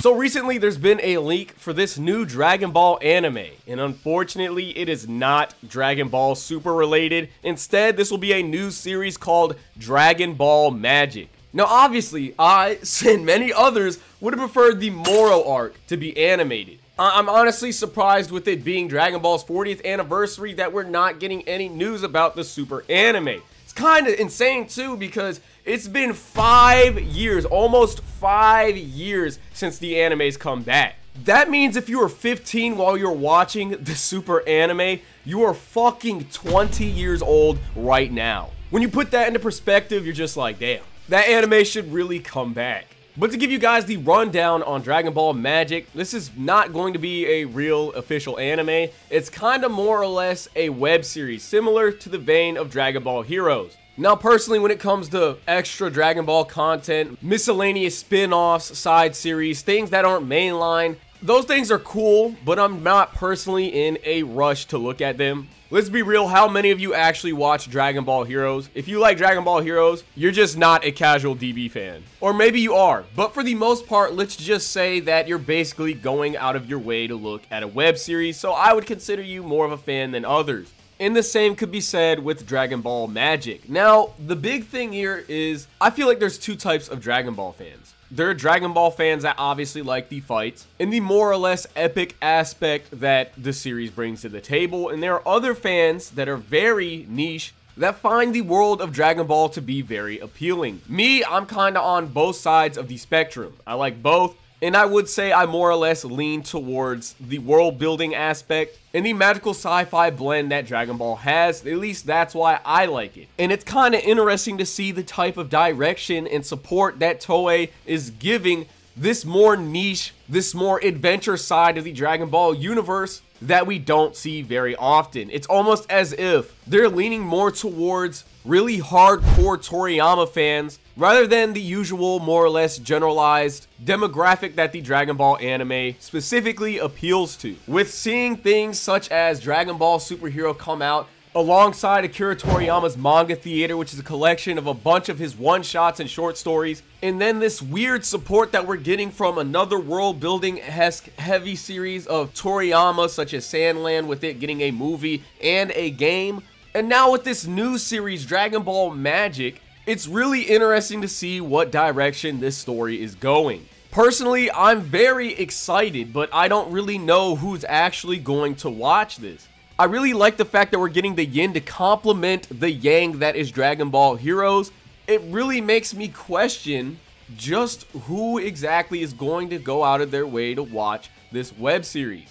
So recently there's been a leak for this new Dragon Ball anime, and unfortunately it is not Dragon Ball Super related. Instead, this will be a new series called Dragon Ball Magic. Now obviously, I, and many others, would have preferred the Moro arc to be animated. I'm honestly surprised with it being Dragon Ball's 40th anniversary that we're not getting any news about the Super anime. It's kind of insane too because it's been 5 years, almost 5 years since the anime's come back. That means if you were 15 while you're watching the Super anime, you are fucking 20 years old right now. When you put that into perspective, you're just like, damn, that anime should really come back. But to give you guys the rundown on Dragon Ball Magic, this is not going to be a real official anime. It's kind of more or less a web series, similar to the vein of Dragon Ball Heroes. Now personally, when it comes to extra Dragon Ball content, miscellaneous spin-offs, side series, things that aren't mainline, those things are cool, but I'm not personally in a rush to look at them. Let's be real, how many of you actually watch Dragon Ball Heroes? If you like Dragon Ball Heroes, you're just not a casual DB fan. Or maybe you are, but for the most part, let's just say that you're basically going out of your way to look at a web series, so I would consider you more of a fan than others. And the same could be said with Dragon Ball Magic. Now, the big thing here is, I feel like there's two types of Dragon Ball fans. There are Dragon Ball fans that obviously like the fights and the more or less epic aspect that the series brings to the table. And there are other fans that are very niche that find the world of Dragon Ball to be very appealing. Me, I'm kind of on both sides of the spectrum. I like both. And I would say I more or less lean towards the world building aspect and the magical sci-fi blend that Dragon Ball has. At least that's why I like it. And it's kind of interesting to see the type of direction and support that Toei is giving this more niche, this more adventure side of the Dragon Ball universe that we don't see very often. It's almost as if they're leaning more towards really hardcore Toriyama fans rather than the usual more or less generalized demographic that the Dragon Ball anime specifically appeals to. With seeing things such as Dragon Ball Superhero come out alongside Akira Toriyama's Manga Theater, which is a collection of a bunch of his one-shots and short stories, and then this weird support that we're getting from another world-building-esque heavy series of Toriyama, such as Sandland, with it getting a movie and a game. And now with this new series, Dragon Ball Magic, it's really interesting to see what direction this story is going. Personally, I'm very excited, but I don't really know who's actually going to watch this. I really like the fact that we're getting the yin to complement the yang that is Dragon Ball Heroes. It really makes me question just who exactly is going to go out of their way to watch this web series.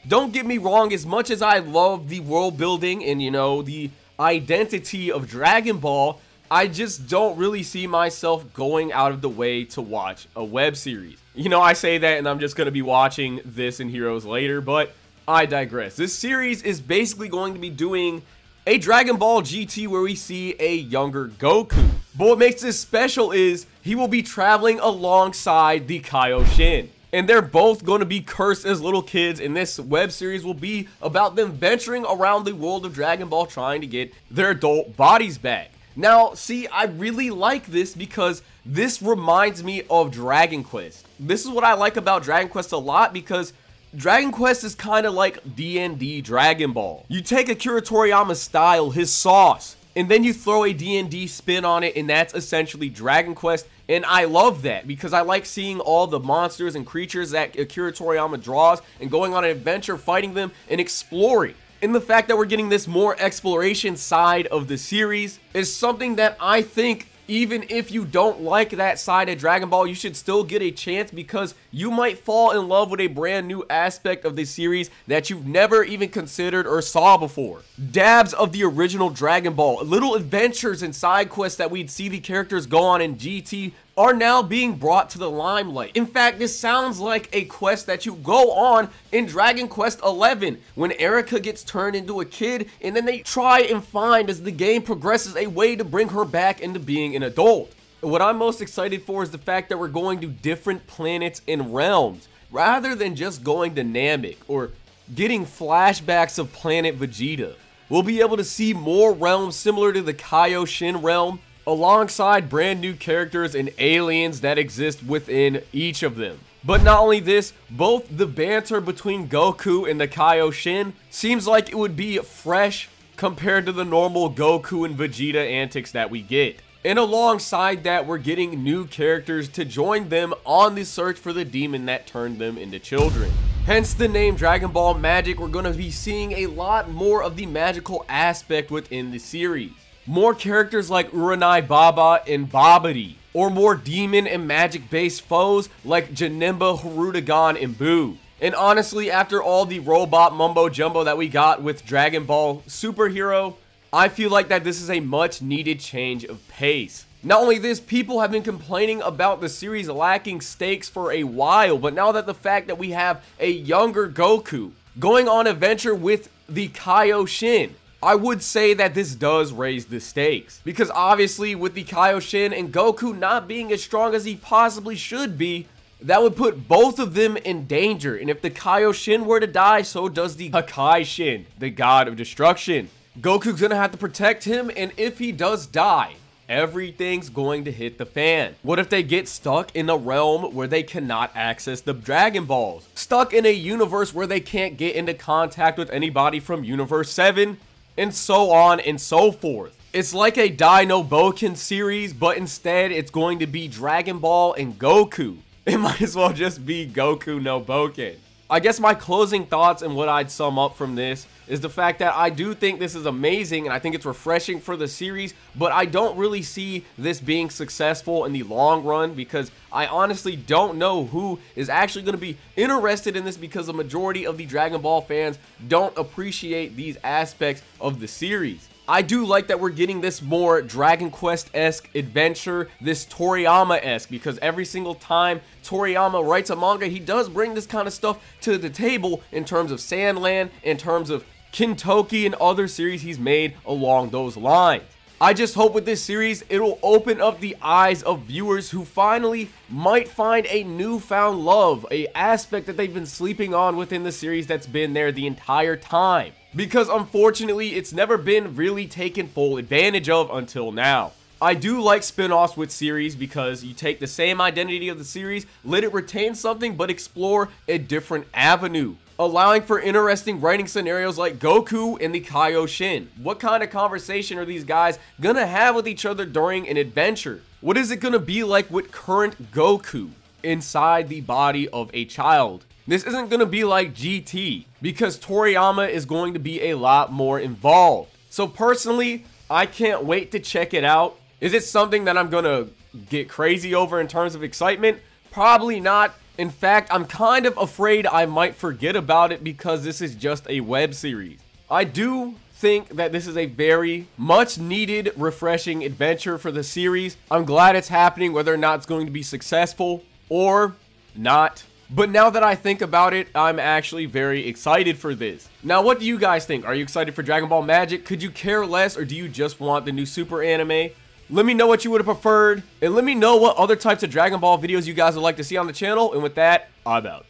Don't get me wrong, as much as I love the world building and, you know, the identity of Dragon Ball, I just don't really see myself going out of the way to watch a web series. You know, I say that and I'm just going to be watching this and Heroes later, but I digress. This series is basically going to be doing a Dragon Ball GT where we see a younger Goku. But what makes this special is he will be traveling alongside the Kaioshin. And they're both going to be cursed as little kids, and this web series will be about them venturing around the world of Dragon Ball trying to get their adult bodies back. Now, see, I really like this because this reminds me of Dragon Quest. This is what I like about Dragon Quest a lot because Dragon Quest is kind of like D&D Dragon Ball. You take Akira Toriyama's style, his sauce, and then you throw a D&D spin on it, and that's essentially Dragon Quest. And I love that because I like seeing all the monsters and creatures that Akira Toriyama draws and going on an adventure, fighting them, and exploring. And the fact that we're getting this more exploration side of the series is something that I think, even if you don't like that side of Dragon Ball, you should still get a chance because you might fall in love with a brand new aspect of this series that you've never even considered or saw before. Dabs of the original Dragon Ball, little adventures and side quests that we'd see the characters go on in GT are now being brought to the limelight. In fact, this sounds like a quest that you go on in Dragon Quest XI when Erica gets turned into a kid and then they try and find, as the game progresses, a way to bring her back into being an adult. What I'm most excited for is the fact that we're going to different planets and realms rather than just going to Namek or getting flashbacks of Planet Vegeta. We'll be able to see more realms similar to the Kaioshin realm, alongside brand new characters and aliens that exist within each of them. But not only this, both the banter between Goku and the Kaioshin seems like it would be fresh compared to the normal Goku and Vegeta antics that we get. And alongside that, we're getting new characters to join them on the search for the demon that turned them into children. Hence the name Dragon Ball Magic. We're going to be seeing a lot more of the magical aspect within the series. More characters like Uranai Baba and Babidi, or more demon and magic based foes like Janemba, Hirudegan, and Boo. And honestly, after all the robot mumbo jumbo that we got with Dragon Ball Superhero, I feel like that this is a much needed change of pace. Not only this, people have been complaining about the series lacking stakes for a while, but now that the fact that we have a younger Goku going on adventure with the Kaioshin, I would say that this does raise the stakes. Because obviously with the Kaioshin and Goku not being as strong as he possibly should be, that would put both of them in danger. And if the Kaioshin were to die, so does the Hakai-Shin, the god of destruction. Goku's gonna have to protect him, and if he does die, everything's going to hit the fan. What if they get stuck in a realm where they cannot access the Dragon Balls? Stuck in a universe where they can't get into contact with anybody from Universe 7? And so on and so forth. It's like a Dai no Boken series, but instead it's going to be Dragon Ball and Goku. It might as well just be Goku no Boken. I guess my closing thoughts and what I'd sum up from this is the fact that I do think this is amazing and I think it's refreshing for the series, but I don't really see this being successful in the long run because I honestly don't know who is actually going to be interested in this, because the majority of the Dragon Ball fans don't appreciate these aspects of the series. I do like that we're getting this more Dragon Quest-esque adventure, this Toriyama-esque, because every single time Toriyama writes a manga, he does bring this kind of stuff to the table in terms of Sandland, in terms of Kintoki, and other series he's made along those lines. I just hope with this series, it'll open up the eyes of viewers who finally might find a newfound love, a aspect that they've been sleeping on within the series that's been there the entire time. Because unfortunately, it's never been really taken full advantage of until now. I do like spin-offs with series because you take the same identity of the series, let it retain something, but explore a different avenue, allowing for interesting writing scenarios like Goku and the Kaioshin. What kind of conversation are these guys gonna have with each other during an adventure? What is it gonna be like with current Goku inside the body of a child? This isn't going to be like GT, because Toriyama is going to be a lot more involved. So personally, I can't wait to check it out. Is it something that I'm going to get crazy over in terms of excitement? Probably not. In fact, I'm kind of afraid I might forget about it because this is just a web series. I do think that this is a very much needed, refreshing adventure for the series. I'm glad it's happening, whether or not it's going to be successful or not. But now that I think about it, I'm actually very excited for this. Now, what do you guys think? Are you excited for Dragon Ball Magic? Could you care less, or do you just want the new Super anime? Let me know what you would have preferred, and let me know what other types of Dragon Ball videos you guys would like to see on the channel. And with that, I'm out.